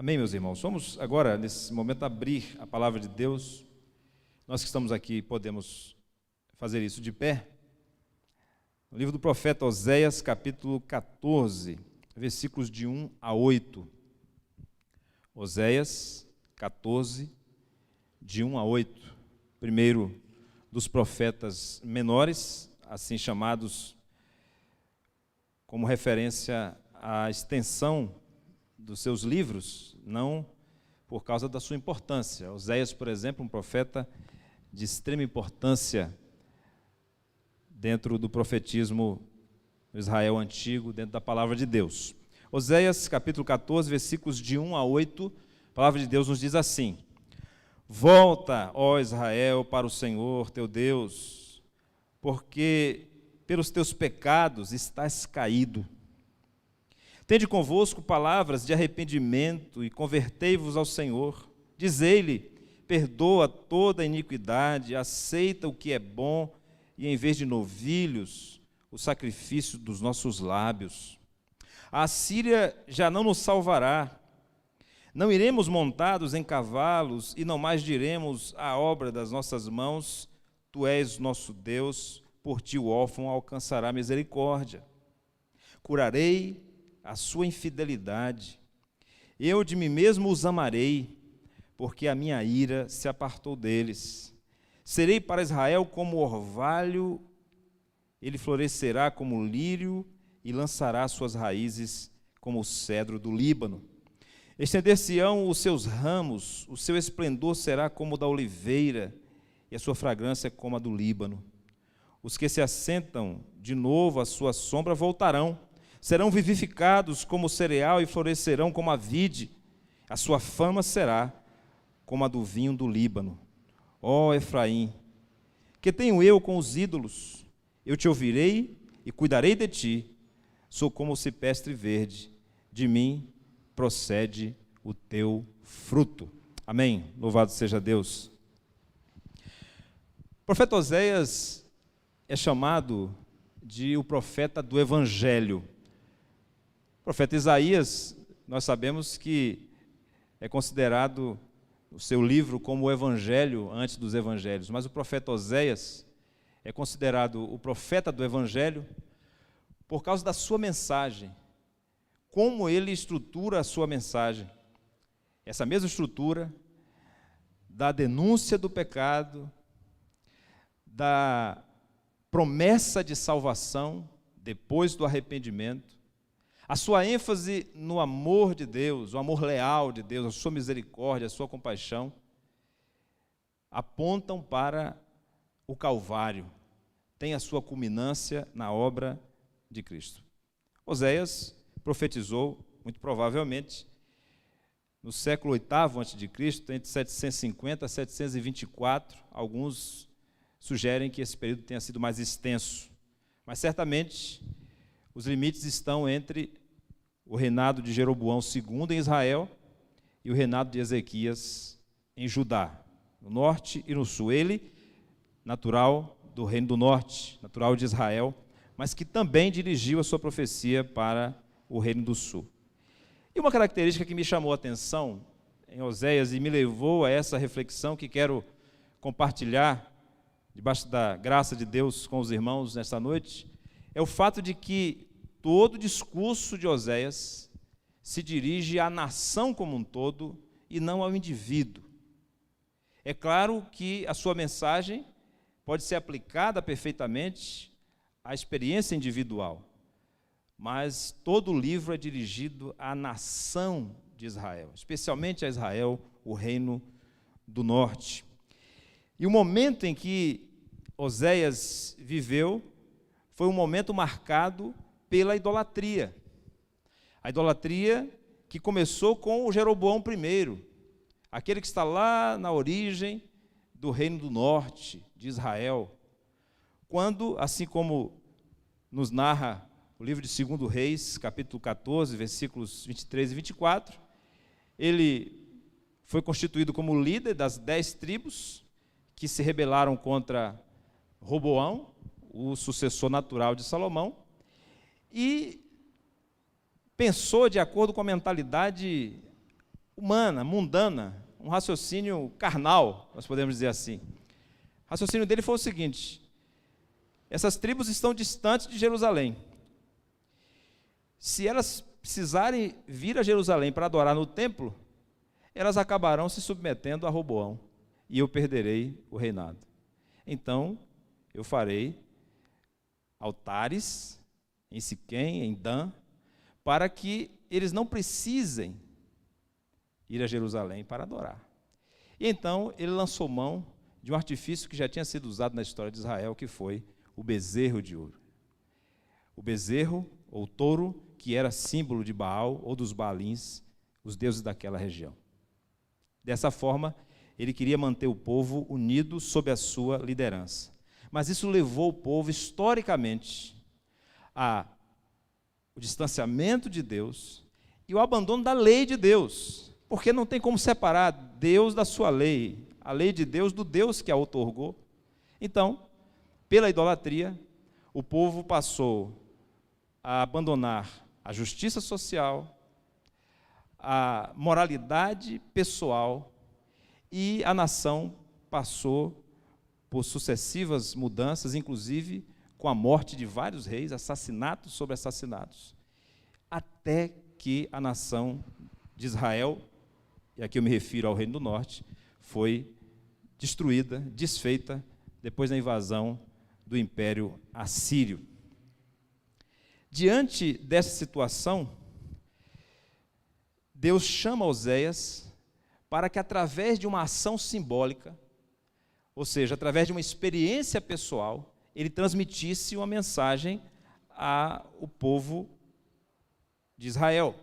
Amém, meus irmãos? Vamos agora, nesse momento, abrir a palavra de Deus. Nós que estamos aqui podemos fazer isso de pé. No livro do profeta Oséias, capítulo 14, versículos de 1 a 8. Oséias 14, de 1 a 8. Primeiro dos profetas menores, assim chamados como referência à extensão dos seus livros, não por causa da sua importância. Oséias, por exemplo, um profeta de extrema importância dentro do profetismo do Israel antigo, dentro da palavra de Deus. Oséias, capítulo 14, versículos de 1 a 8, a palavra de Deus nos diz assim: Volta, ó Israel, para o Senhor teu Deus, porque pelos teus pecados estás caído. Tende convosco palavras de arrependimento e convertei-vos ao Senhor. Dizei-lhe: perdoa toda a iniquidade, aceita o que é bom, e em vez de novilhos, o sacrifício dos nossos lábios. A Assíria já não nos salvará. Não iremos montados em cavalos, e não mais diremos à obra das nossas mãos: Tu és nosso Deus, por ti o órfão alcançará misericórdia. Curarei a sua infidelidade. Eu de mim mesmo os amarei, porque a minha ira se apartou deles. Serei para Israel como orvalho, ele florescerá como lírio e lançará suas raízes como o cedro do Líbano. Estender-se-ão os seus ramos, o seu esplendor será como o da oliveira e a sua fragrância como a do Líbano. Os que se assentam de novo à sua sombra voltarão, serão vivificados como o cereal e florescerão como a vide. A sua fama será como a do vinho do Líbano. Ó Efraim, que tenho eu com os ídolos? Eu te ouvirei e cuidarei de ti. Sou como o cipestre verde, de mim procede o teu fruto. Amém. Louvado seja Deus. O profeta Oséias é chamado de o profeta do Evangelho. O profeta Isaías, nós sabemos que é considerado o seu livro como o Evangelho antes dos Evangelhos, mas o profeta Oséias é considerado o profeta do Evangelho por causa da sua mensagem, como ele estrutura a sua mensagem. Essa mesma estrutura da denúncia do pecado, da promessa de salvação depois do arrependimento, a sua ênfase no amor de Deus, o amor leal de Deus, a sua misericórdia, a sua compaixão, apontam para o Calvário, tem a sua culminância na obra de Cristo. Oséias profetizou, muito provavelmente, no século VIII a.C., entre 750 e 724, alguns sugerem que esse período tenha sido mais extenso, mas certamente os limites estão entre o reinado de Jeroboão II em Israel e o reinado de Ezequias em Judá, no norte e no sul. Ele, natural do reino do norte, natural de Israel, mas que também dirigiu a sua profecia para o reino do sul. E uma característica que me chamou a atenção em Oséias e me levou a essa reflexão que quero compartilhar debaixo da graça de Deus com os irmãos nesta noite, é o fato de que todo o discurso de Oséias se dirige à nação como um todo e não ao indivíduo. É claro que a sua mensagem pode ser aplicada perfeitamente à experiência individual, mas todo o livro é dirigido à nação de Israel, especialmente a Israel, o reino do norte. E o momento em que Oséias viveu foi um momento marcado pela idolatria. A idolatria que começou com o Jeroboão I, aquele que está lá na origem do reino do norte de Israel, quando, assim como nos narra o livro de 2 Reis, capítulo 14, versículos 23 e 24, ele foi constituído como líder das 10 tribos que se rebelaram contra Roboão, o sucessor natural de Salomão, e pensou de acordo com a mentalidade humana, mundana, um raciocínio carnal, nós podemos dizer assim. O raciocínio dele foi o seguinte: essas tribos estão distantes de Jerusalém. Se elas precisarem vir a Jerusalém para adorar no templo, elas acabarão se submetendo a Roboão, e eu perderei o reinado. Então, eu farei altares em Siquém, em Dan, para que eles não precisem ir a Jerusalém para adorar. E então, ele lançou mão de um artifício que já tinha sido usado na história de Israel, que foi o bezerro de ouro. O bezerro, ou touro, que era símbolo de Baal ou dos Baalins, os deuses daquela região. Dessa forma, ele queria manter o povo unido sob a sua liderança. Mas isso levou o povo, historicamente, ao distanciamento de Deus e o abandono da lei de Deus, porque não tem como separar Deus da sua lei, a lei de Deus do Deus que a outorgou. Então, pela idolatria, o povo passou a abandonar a justiça social, a moralidade pessoal, e a nação passou por sucessivas mudanças, inclusive com a morte de vários reis, assassinatos sobre assassinatos, até que a nação de Israel, e aqui eu me refiro ao Reino do Norte, foi destruída, desfeita, depois da invasão do Império Assírio. Diante dessa situação, Deus chama Oséias para que, através de uma ação simbólica, ou seja, através de uma experiência pessoal, ele transmitisse uma mensagem ao povo de Israel.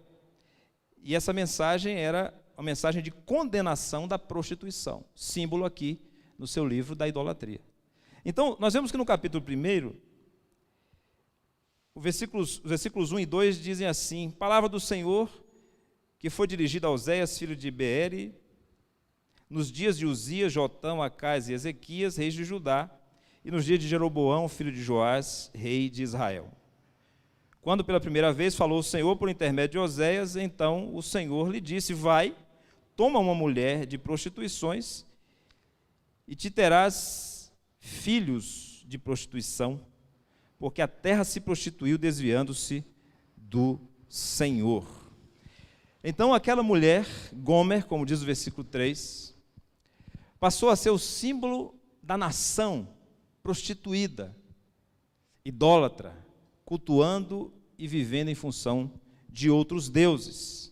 E essa mensagem era uma mensagem de condenação da prostituição, símbolo aqui no seu livro da idolatria. Então, nós vemos que no capítulo 1, os versículos 1 e 2 dizem assim: palavra do Senhor que foi dirigida a Oséias, filho de Beeri, nos dias de Uzias, Jotão, Acás e Ezequias, reis de Judá, e nos dias de Jeroboão, filho de Joás, rei de Israel. Quando pela primeira vez falou o Senhor por intermédio de Oséias, então o Senhor lhe disse: vai, toma uma mulher de prostituições e te terás filhos de prostituição, porque a terra se prostituiu desviando-se do Senhor. Então aquela mulher, Gomer, como diz o versículo 3, passou a ser o símbolo da nação prostituída, idólatra, cultuando e vivendo em função de outros deuses.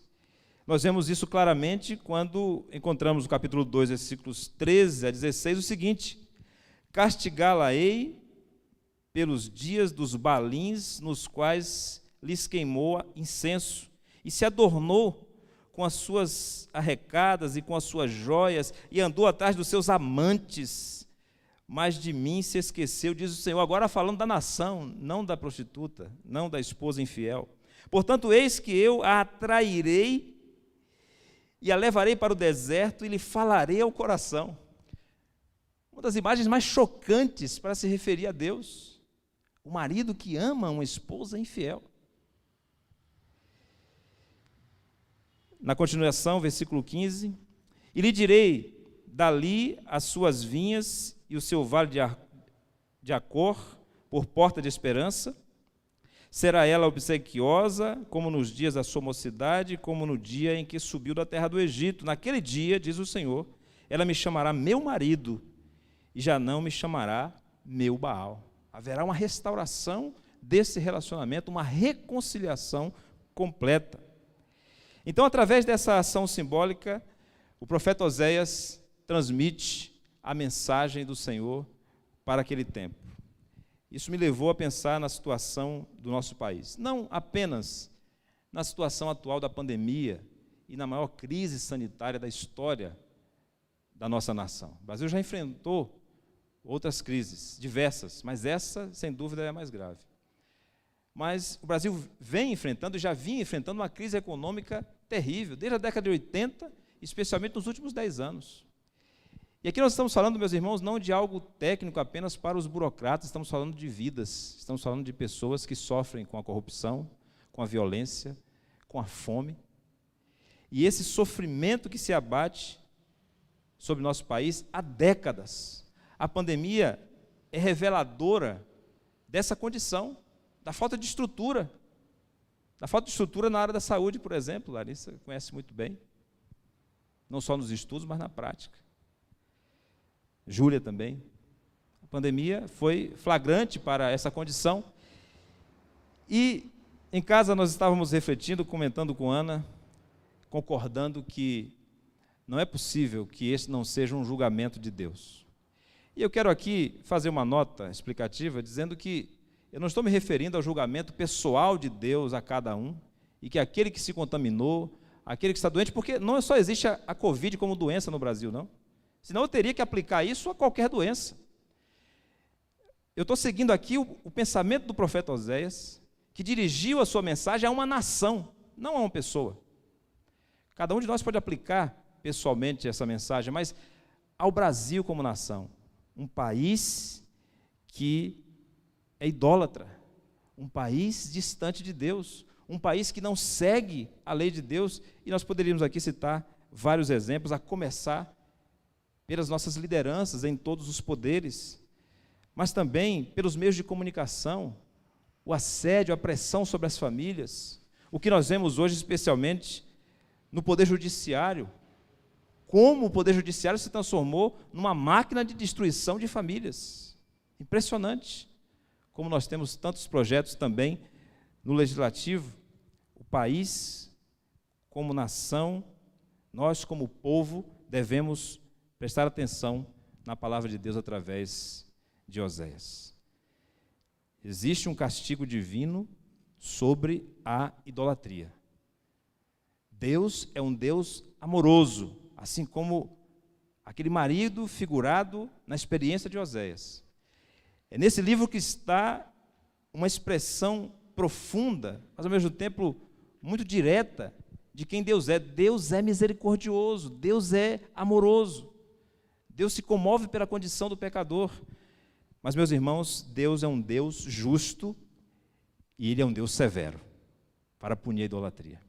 Nós vemos isso claramente quando encontramos no capítulo 2, versículos 13 a 16, o seguinte: castigá-la-ei pelos dias dos Baalins, nos quais lhes queimou incenso, e se adornou com as suas arrecadas e com as suas joias, e andou atrás dos seus amantes, mas de mim se esqueceu, diz o Senhor. Agora falando da nação, não da prostituta, não da esposa infiel. Portanto, eis que eu a atrairei e a levarei para o deserto e lhe falarei ao coração. Uma das imagens mais chocantes para se referir a Deus, o marido que ama uma esposa infiel. Na continuação, versículo 15: e lhe direi dali as suas vinhas e o seu vale de Acor por porta de esperança. Será ela obsequiosa, como nos dias da sua mocidade, como no dia em que subiu da terra do Egito. Naquele dia, diz o Senhor, ela me chamará meu marido, e já não me chamará meu Baal. Haverá uma restauração desse relacionamento, uma reconciliação completa. Então, através dessa ação simbólica, o profeta Oséias transmite a mensagem do Senhor para aquele tempo. Isso me levou a pensar na situação do nosso país, não apenas na situação atual da pandemia e na maior crise sanitária da história da nossa nação. O Brasil já enfrentou outras crises, diversas, mas essa, sem dúvida, é a mais grave. Mas o Brasil vem enfrentando, já vinha enfrentando uma crise econômica terrível, desde a década de 80, especialmente nos últimos 10 anos. E aqui nós estamos falando, meus irmãos, não de algo técnico apenas para os burocratas, estamos falando de vidas, estamos falando de pessoas que sofrem com a corrupção, com a violência, com a fome. e esse sofrimento que se abate sobre nosso país há décadas. A pandemia é reveladora dessa condição, da falta de estrutura. Da falta de estrutura na área da saúde, por exemplo, Larissa conhece muito bem. Não só nos estudos, mas na prática. Júlia também. A pandemia foi flagrante para essa condição. E em casa nós estávamos refletindo, comentando com Ana, concordando que não é possível que esse não seja um julgamento de Deus. E eu quero aqui fazer uma nota explicativa, dizendo que eu não estou me referindo ao julgamento pessoal de Deus a cada um, e que aquele que se contaminou, aquele que está doente, porque não só existe a Covid como doença no Brasil, não. Senão eu teria que aplicar isso a qualquer doença. Eu estou seguindo aqui o pensamento do profeta Oséias, que dirigiu a sua mensagem a uma nação, não a uma pessoa. Cada um de nós pode aplicar pessoalmente essa mensagem, mas ao Brasil como nação, um país que é idólatra, um país distante de Deus, um país que não segue a lei de Deus, e nós poderíamos aqui citar vários exemplos, a começar pelas nossas lideranças em todos os poderes, mas também pelos meios de comunicação, o assédio, a pressão sobre as famílias, o que nós vemos hoje especialmente no Poder Judiciário, como o Poder Judiciário se transformou numa máquina de destruição de famílias. Impressionante. Como nós temos tantos projetos também no Legislativo, o país, como nação, nós como povo, devemos prestar atenção na palavra de Deus através de Oséias. Existe um castigo divino sobre a idolatria. Deus é um Deus amoroso, assim como aquele marido figurado na experiência de Oséias. É nesse livro que está uma expressão profunda, mas ao mesmo tempo muito direta, de quem Deus é. Deus é misericordioso, Deus é amoroso, Deus se comove pela condição do pecador. Mas, meus irmãos, Deus é um Deus justo e Ele é um Deus severo para punir a idolatria.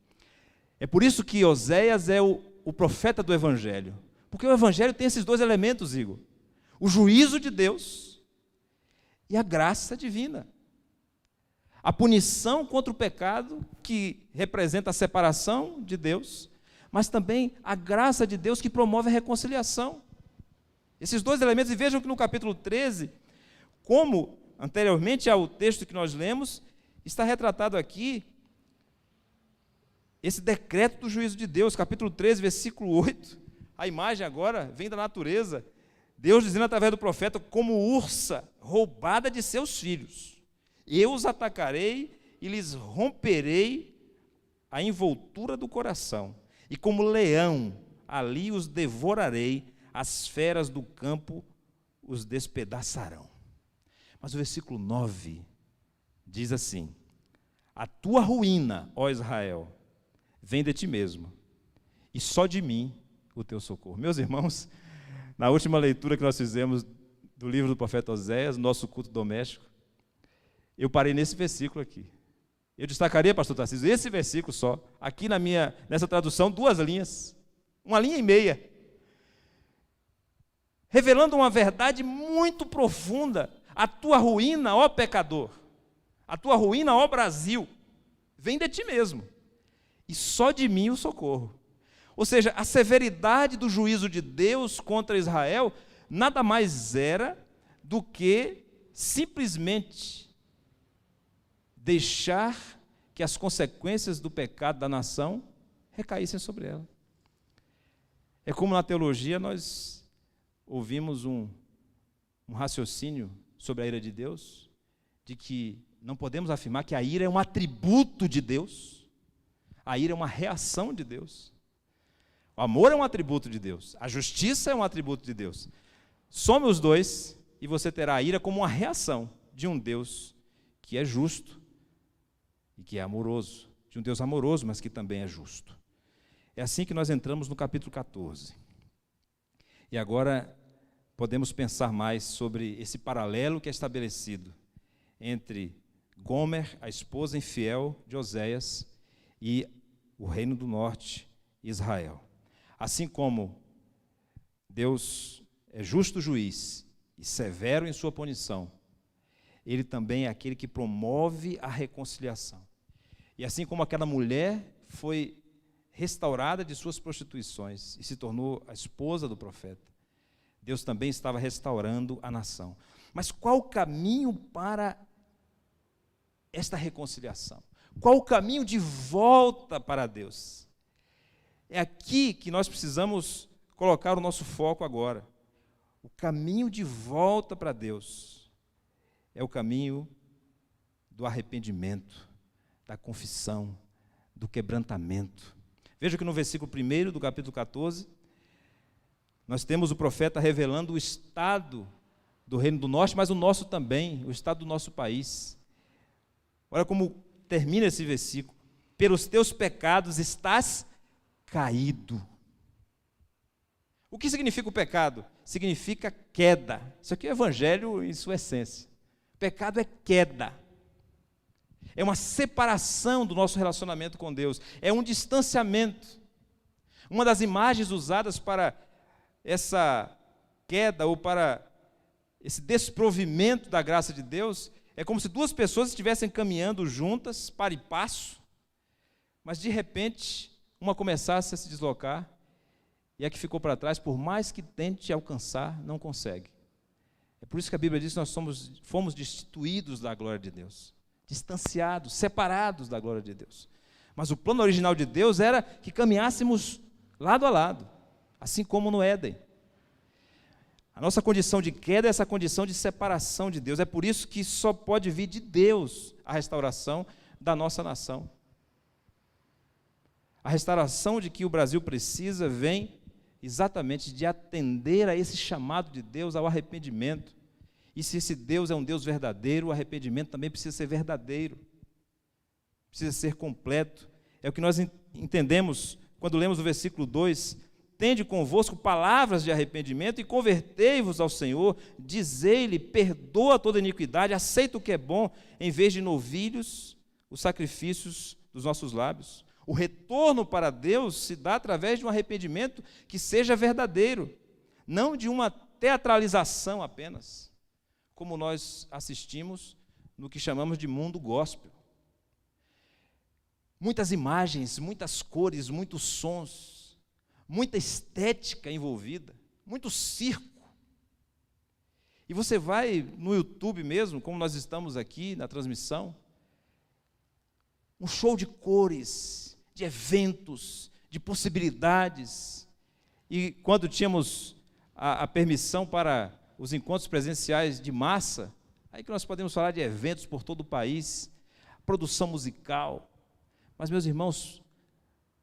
É por isso que Oséias é o profeta do Evangelho, porque o Evangelho tem esses dois elementos, Igor: o juízo de Deus e a graça divina. A punição contra o pecado, que representa a separação de Deus, mas também a graça de Deus que promove a reconciliação. Esses dois elementos, e vejam que no capítulo 13, como anteriormente ao texto que nós lemos, está retratado aqui esse decreto do juízo de Deus, capítulo 13, versículo 8, a imagem agora vem da natureza, Deus dizendo através do profeta: como ursa roubada de seus filhos, eu os atacarei e lhes romperei a envoltura do coração, e como leão ali os devorarei, as feras do campo os despedaçarão. Mas o versículo 9 diz assim: a tua ruína, ó Israel, vem de ti mesmo, e só de mim o teu socorro. Meus irmãos, na última leitura que nós fizemos do livro do profeta Oséias, nosso culto doméstico, eu parei nesse versículo aqui. Eu destacaria, pastor Tarcísio, esse versículo só, aqui nessa tradução, 2 linhas, 1 linha e meia, revelando uma verdade muito profunda. A tua ruína, ó pecador, a tua ruína, ó Brasil, vem de ti mesmo, e só de mim o socorro. Ou seja, a severidade do juízo de Deus contra Israel nada mais era do que simplesmente deixar que as consequências do pecado da nação recaíssem sobre ela. É como na teologia nós ouvimos um raciocínio sobre a ira de Deus, de que não podemos afirmar que a ira é um atributo de Deus. A ira é uma reação de Deus. O amor é um atributo de Deus. A justiça é um atributo de Deus. Some os dois e você terá a ira como uma reação de um Deus que é justo e que é amoroso. De um Deus amoroso, mas que também é justo. É assim que nós entramos no capítulo 14. E agora podemos pensar mais sobre esse paralelo que é estabelecido entre Gomer, a esposa infiel de Oséias, e o reino do norte, Israel. Assim como Deus é justo juiz e severo em sua punição, Ele também é aquele que promove a reconciliação. E assim como aquela mulher foi restaurada de suas prostituições e se tornou a esposa do profeta, Deus também estava restaurando a nação. Mas qual o caminho para esta reconciliação? Qual o caminho de volta para Deus? É aqui que nós precisamos colocar o nosso foco agora. O caminho de volta para Deus é o caminho do arrependimento, da confissão, do quebrantamento. Veja que no versículo 1 do capítulo 14, nós temos o profeta revelando o estado do Reino do Norte, mas o nosso também, o estado do nosso país. Olha como termina esse versículo: pelos teus pecados estás caído. O que significa o pecado? Significa queda. Isso aqui é o evangelho em sua essência. Pecado é queda. É uma separação do nosso relacionamento com Deus. É um distanciamento. Uma das imagens usadas para essa queda ou para esse desprovimento da graça de Deus é como se duas pessoas estivessem caminhando juntas, para e passo, mas de repente uma começasse a se deslocar e a que ficou para trás, por mais que tente alcançar, não consegue. É por isso que a Bíblia diz que nós fomos destituídos da glória de Deus, distanciados, separados da glória de Deus. Mas o plano original de Deus era que caminhássemos lado a lado, assim como no Éden. A nossa condição de queda é essa condição de separação de Deus. É por isso que só pode vir de Deus a restauração da nossa nação. A restauração de que o Brasil precisa vem exatamente de atender a esse chamado de Deus ao arrependimento. E se esse Deus é um Deus verdadeiro, o arrependimento também precisa ser verdadeiro, precisa ser completo. É o que nós entendemos quando lemos o versículo 2: tende convosco palavras de arrependimento e convertei-vos ao Senhor, dizei-lhe, perdoa toda iniquidade, aceita o que é bom, em vez de novilhos, os sacrifícios dos nossos lábios. O retorno para Deus se dá através de um arrependimento que seja verdadeiro, não de uma teatralização apenas, como nós assistimos no que chamamos de mundo gospel. Muitas imagens, muitas cores, muitos sons, muita estética envolvida, muito circo. E você vai no YouTube mesmo, como nós estamos aqui na transmissão, um show de cores, de eventos, de possibilidades. E quando tínhamos a permissão para os encontros presenciais de massa, aí que nós podemos falar de eventos por todo o país, produção musical. Mas, meus irmãos,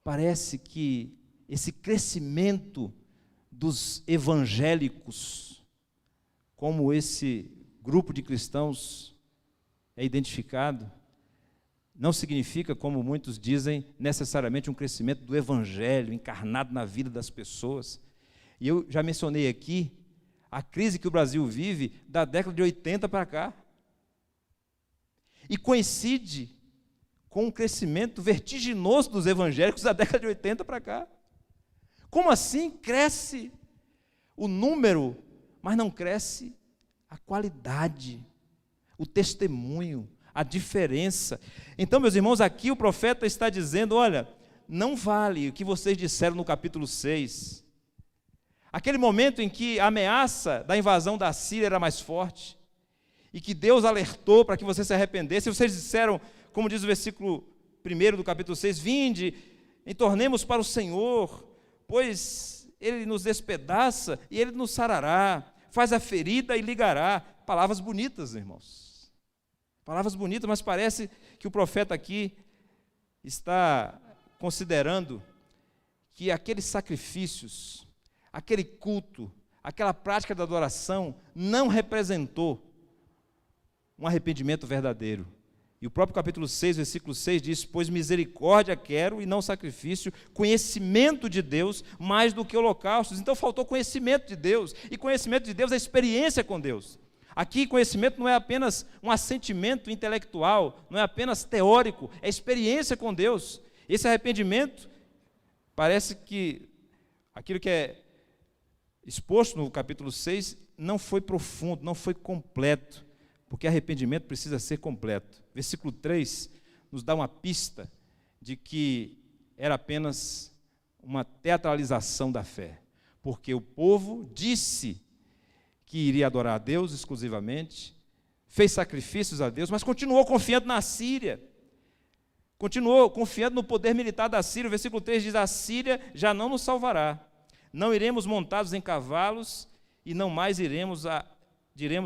parece que esse crescimento dos evangélicos, como esse grupo de cristãos é identificado, não significa, como muitos dizem, necessariamente um crescimento do evangelho encarnado na vida das pessoas. E eu já mencionei aqui a crise que o Brasil vive da década de 80 para cá. E coincide com um crescimento vertiginoso dos evangélicos da década de 80 para cá. Como assim cresce o número, mas não cresce a qualidade, o testemunho, a diferença? Então, meus irmãos, aqui o profeta está dizendo: olha, não vale o que vocês disseram no capítulo 6. Aquele momento em que a ameaça da invasão da Síria era mais forte, e que Deus alertou para que você se arrependesse, e vocês disseram, como diz o versículo 1 do capítulo 6, vinde, entornemos para o Senhor, pois Ele nos despedaça e Ele nos sarará, faz a ferida e ligará. Palavras bonitas, irmãos. Palavras bonitas, mas parece que o profeta aqui está considerando que aqueles sacrifícios, aquele culto, aquela prática da adoração não representou um arrependimento verdadeiro. E o próprio capítulo 6, versículo 6 diz: pois misericórdia quero e não sacrifício, conhecimento de Deus mais do que holocaustos. Então faltou conhecimento de Deus, e conhecimento de Deus é experiência com Deus. Aqui conhecimento não é apenas um assentimento intelectual, não é apenas teórico, é experiência com Deus. Esse arrependimento Parece que aquilo que é exposto no capítulo 6 não foi profundo, não foi completo, porque arrependimento precisa ser completo. Versículo 3 nos dá uma pista de que era apenas uma teatralização da fé, porque o povo disse que iria adorar a Deus exclusivamente, fez sacrifícios a Deus, mas continuou confiando na Síria, continuou confiando no poder militar da Síria. O versículo 3 diz: a Síria já não nos salvará, não iremos montados em cavalos, e não mais diremos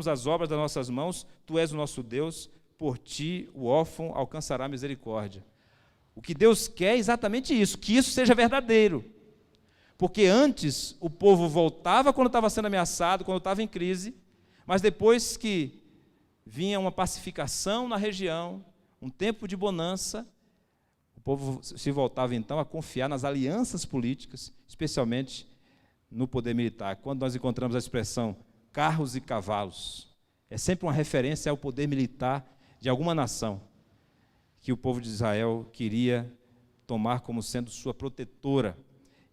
as obras das nossas mãos, tu és o nosso Deus, por ti o órfão alcançará misericórdia. O que Deus quer é exatamente isso, que isso seja verdadeiro. Porque antes o povo voltava quando estava sendo ameaçado, quando estava em crise, mas depois que vinha uma pacificação na região, um tempo de bonança, o povo se voltava então a confiar nas alianças políticas, especialmente no poder militar. Quando nós encontramos a expressão carros e cavalos, é sempre uma referência ao poder militar de alguma nação que o povo de Israel queria tomar como sendo sua protetora.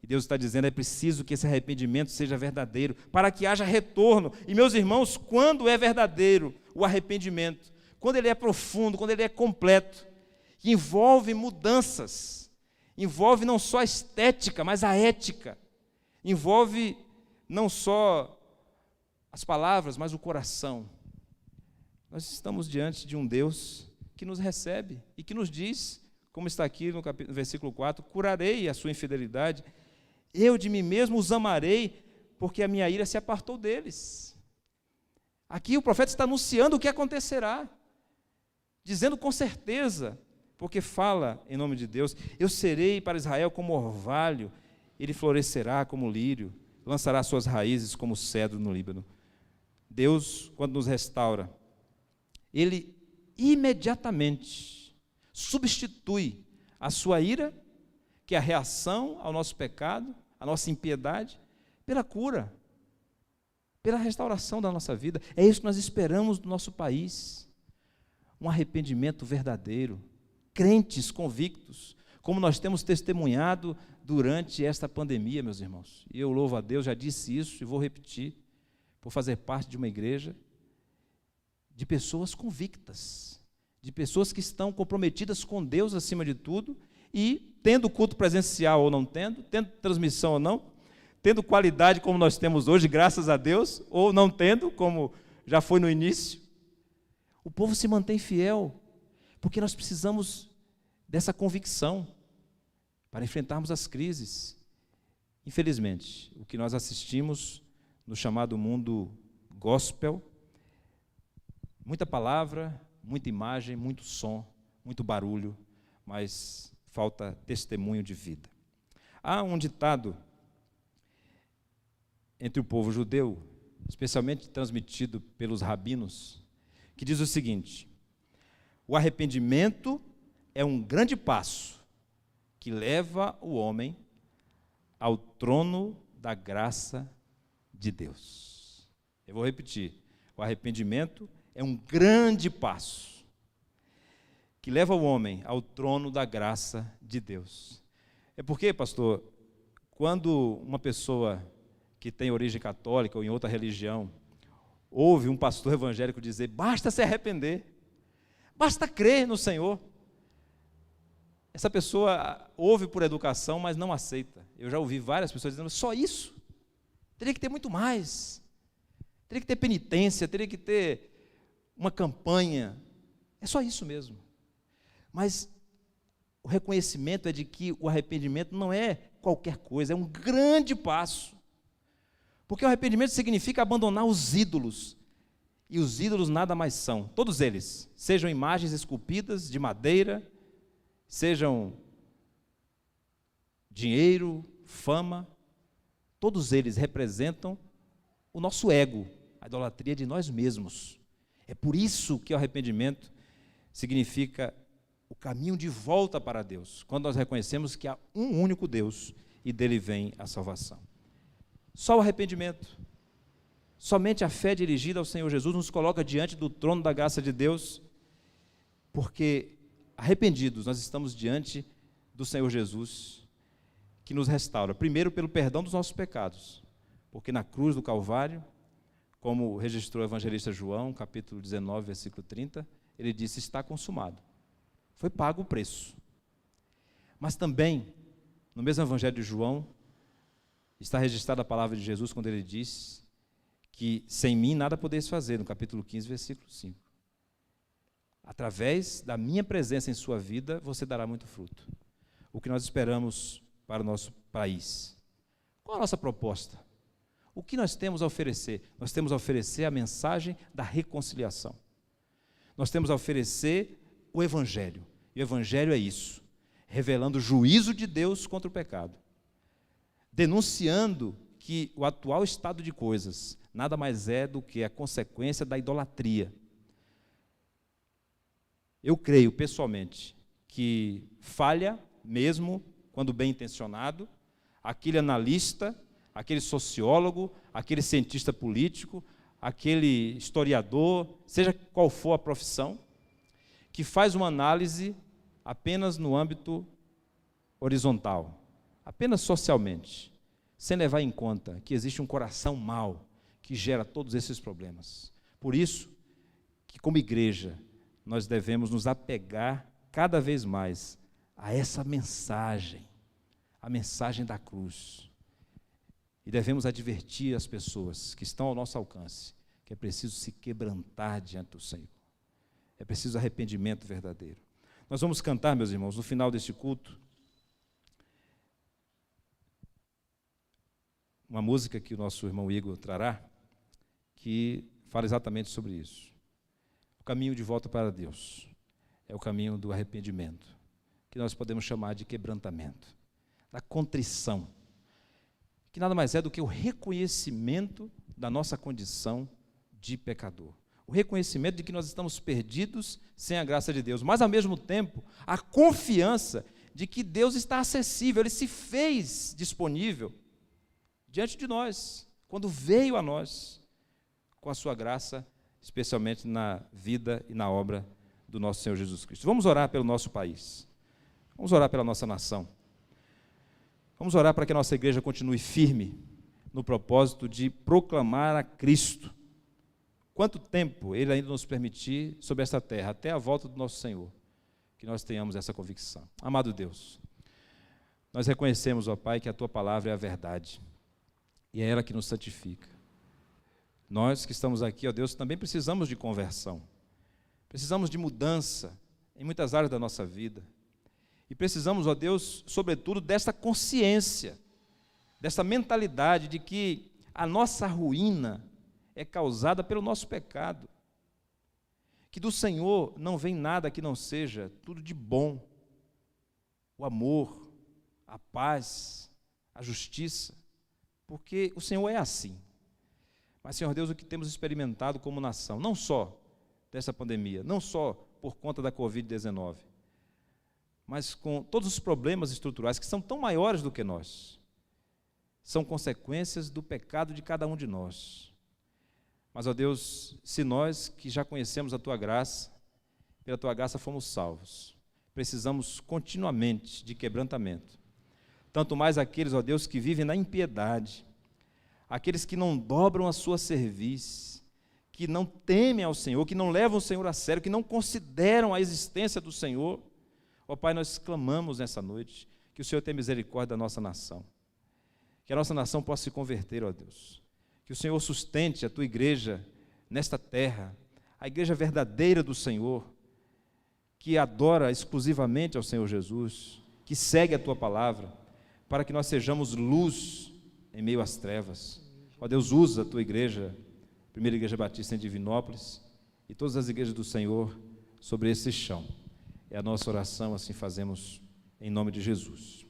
E Deus está dizendo: é preciso que esse arrependimento seja verdadeiro, para que haja retorno. E, meus irmãos, quando é verdadeiro o arrependimento, quando ele é profundo, quando ele é completo, envolve mudanças, envolve não só a estética, mas a ética, envolve não só as palavras, mas o coração. Nós estamos diante de um Deus que nos recebe e que nos diz, como está aqui no versículo 4, curarei a sua infidelidade, eu de mim mesmo os amarei, porque a minha ira se apartou deles. Aqui o profeta está anunciando o que acontecerá, dizendo com certeza, porque fala em nome de Deus: eu serei para Israel como orvalho, ele florescerá como lírio, lançará suas raízes como cedro no Líbano. Deus, quando nos restaura, ele imediatamente substitui a sua ira, que é a reação ao nosso pecado, a nossa impiedade, pela cura, pela restauração da nossa vida. É isso que nós esperamos do nosso país, um arrependimento verdadeiro, crentes convictos, como nós temos testemunhado durante esta pandemia, meus irmãos. E eu louvo a Deus, já disse isso e vou repetir, por fazer parte de uma igreja de pessoas convictas, de pessoas que estão comprometidas com Deus acima de tudo, e tendo culto presencial ou não tendo transmissão ou não, tendo qualidade como nós temos hoje, graças a Deus, ou não tendo, como já foi no início, o povo se mantém fiel, porque nós precisamos dessa convicção para enfrentarmos as crises. Infelizmente, o que nós assistimos no chamado mundo gospel, muita palavra, muita imagem, muito som, muito barulho, mas falta testemunho de vida. Há um ditado entre o povo judeu, especialmente transmitido pelos rabinos, que diz o seguinte: o arrependimento é um grande passo que leva o homem ao trono da graça de Deus. Eu vou repetir: o arrependimento é um grande passo que leva o homem ao trono da graça de Deus. É porque, pastor, quando uma pessoa que tem origem católica ou em outra religião ouve um pastor evangélico dizer: basta se arrepender, basta crer no Senhor, essa pessoa ouve por educação, mas não aceita. Eu já ouvi várias pessoas dizendo: só isso? Teria que ter muito mais, teria que ter penitência, teria que ter uma campanha, é só isso mesmo. Mas o reconhecimento é de que o arrependimento não é qualquer coisa, é um grande passo, porque o arrependimento significa abandonar os ídolos, e os ídolos nada mais são, todos eles, sejam imagens esculpidas de madeira, sejam dinheiro, fama, todos eles representam o nosso ego, a idolatria de nós mesmos. É por isso que o arrependimento significa o caminho de volta para Deus, quando nós reconhecemos que há um único Deus e dele vem a salvação. Só o arrependimento, somente a fé dirigida ao Senhor Jesus nos coloca diante do trono da graça de Deus, porque arrependidos nós estamos diante do Senhor Jesus, que nos restaura. Primeiro, pelo perdão dos nossos pecados, porque na cruz do Calvário, como registrou o evangelista João, capítulo 19, versículo 30, ele disse: está consumado. Foi pago o preço. Mas também, no mesmo evangelho de João, está registrada a palavra de Jesus quando ele diz que sem mim nada podeis fazer, no capítulo 15, versículo 5. Através da minha presença em sua vida, você dará muito fruto. O que nós esperamos para o nosso país? Qual a nossa proposta? O que nós temos a oferecer? Nós temos a oferecer a mensagem da reconciliação. Nós temos a oferecer o Evangelho. E o Evangelho é isso, revelando o juízo de Deus contra o pecado, denunciando que o atual estado de coisas nada mais é do que a consequência da idolatria. Eu creio, pessoalmente, que falha mesmo, quando bem intencionado, aquele analista, aquele sociólogo, aquele cientista político, aquele historiador, seja qual for a profissão, que faz uma análise apenas no âmbito horizontal, apenas socialmente, sem levar em conta que existe um coração mau que gera todos esses problemas. Por isso, que como igreja, nós devemos nos apegar cada vez mais a essa mensagem, a mensagem da cruz. E devemos advertir as pessoas que estão ao nosso alcance que é preciso se quebrantar diante do Senhor. É preciso arrependimento verdadeiro. Nós vamos cantar, meus irmãos, no final deste culto, uma música que o nosso irmão Igor trará, que fala exatamente sobre isso. O caminho de volta para Deus é o caminho do arrependimento, que nós podemos chamar de quebrantamento, da contrição, que nada mais é do que o reconhecimento da nossa condição de pecador. O reconhecimento de que nós estamos perdidos sem a graça de Deus, mas ao mesmo tempo, a confiança de que Deus está acessível, Ele se fez disponível diante de nós, quando veio a nós, com a sua graça, especialmente na vida e na obra do nosso Senhor Jesus Cristo. Vamos orar pelo nosso país, vamos orar pela nossa nação, vamos orar para que a nossa igreja continue firme no propósito de proclamar a Cristo, quanto tempo Ele ainda nos permitir sobre esta terra, até a volta do nosso Senhor, que nós tenhamos essa convicção. Amado Deus, nós reconhecemos, ó Pai, que a Tua palavra é a verdade, e é ela que nos santifica. Nós que estamos aqui, ó Deus, também precisamos de conversão, precisamos de mudança em muitas áreas da nossa vida, e precisamos, ó Deus, sobretudo desta consciência, dessa mentalidade de que a nossa ruína é causada pelo nosso pecado, que do Senhor não vem nada que não seja tudo de bom, o amor, a paz, a justiça, porque o Senhor é assim. Mas, Senhor Deus, o que temos experimentado como nação, não só dessa pandemia, não só por conta da Covid-19, mas com todos os problemas estruturais que são tão maiores do que nós, são consequências do pecado de cada um de nós. Mas, ó Deus, se nós que já conhecemos a Tua graça, pela Tua graça fomos salvos, precisamos continuamente de quebrantamento, tanto mais aqueles, ó Deus, que vivem na impiedade, aqueles que não dobram a sua cerviz, que não temem ao Senhor, que não levam o Senhor a sério, que não consideram a existência do Senhor. Ó Pai, nós clamamos nessa noite que o Senhor tenha misericórdia da nossa nação, que a nossa nação possa se converter, ó Deus, que o Senhor sustente a Tua igreja nesta terra, a igreja verdadeira do Senhor, que adora exclusivamente ao Senhor Jesus, que segue a Tua palavra, para que nós sejamos luz em meio às trevas. Ó Deus, usa a Tua igreja, Primeira Igreja Batista em Divinópolis, e todas as igrejas do Senhor sobre esse chão. É a nossa oração, assim fazemos em nome de Jesus.